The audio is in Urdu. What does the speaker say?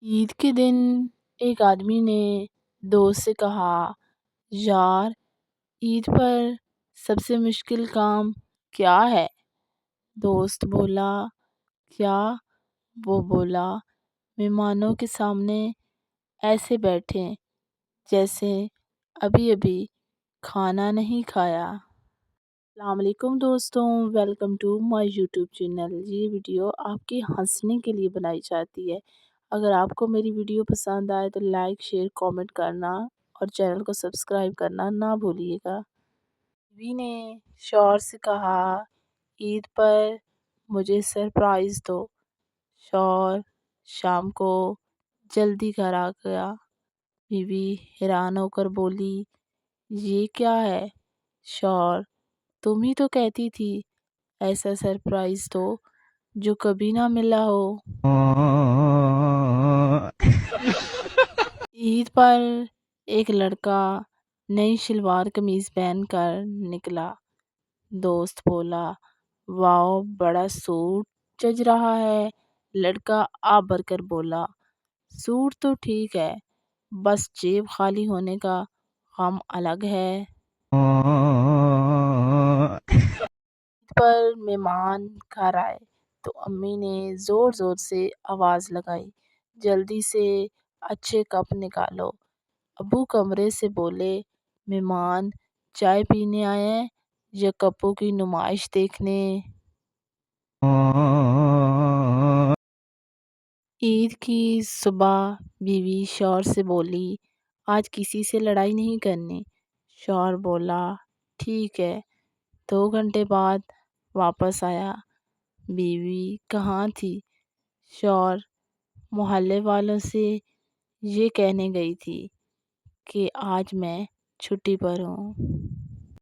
عید کے دن ایک آدمی نے دوست سے کہا، یار عید پر سب سے مشکل کام کیا ہے؟ دوست بولا، کیا؟ وہ بولا، مہمانوں کے سامنے ایسے بیٹھیں جیسے ابھی ابھی کھانا نہیں کھایا۔ السلام علیکم دوستوں، welcome to my YouTube channel. یہ ویڈیو آپ کے ہنسنے کے لیے بنائی جاتی ہے۔ اگر آپ کو میری ویڈیو پسند آئے تو لائک، شیئر، کامنٹ کرنا اور چینل کو سبسکرائب کرنا نہ بھولیے گا۔ بیوی نے شوہر سے کہا، عید پر مجھے سرپرائز دو۔ شوہر شام کو جلدی گھر آ گیا۔ بیوی حیران ہو کر بولی، یہ کیا ہے؟ شوہر، تم ہی تو کہتی تھی ایسا سرپرائز دو جو کبھی نہ ملا ہو۔ عید پر ایک لڑکا نئی شلوار قمیض پہن کر نکلا۔ دوست بولا، واؤ، بڑا سوٹ جچ رہا ہے۔ لڑکا آ بھر کر بولا، سوٹ تو ٹھیک ہے، بس جیب خالی ہونے کا غم الگ ہے۔ عید پر مہمان گھر آئے تو امی نے زور زور سے آواز لگائی، جلدی سے اچھے کپ نکالو۔ ابو کمرے سے بولے، مہمان چائے پینے آئے ہیں یا کپوں کی نمائش دیکھنے؟ عید کی صبح بیوی شوہر سے بولی، آج کسی سے لڑائی نہیں کرنی۔ شوہر بولا، ٹھیک ہے۔ 2 گھنٹے بعد واپس آیا۔ بیوی کہاں تھی؟ شوہر محلے والوں سے یہ کہنے گئی تھی کہ آج میں چھٹی پر ہوں۔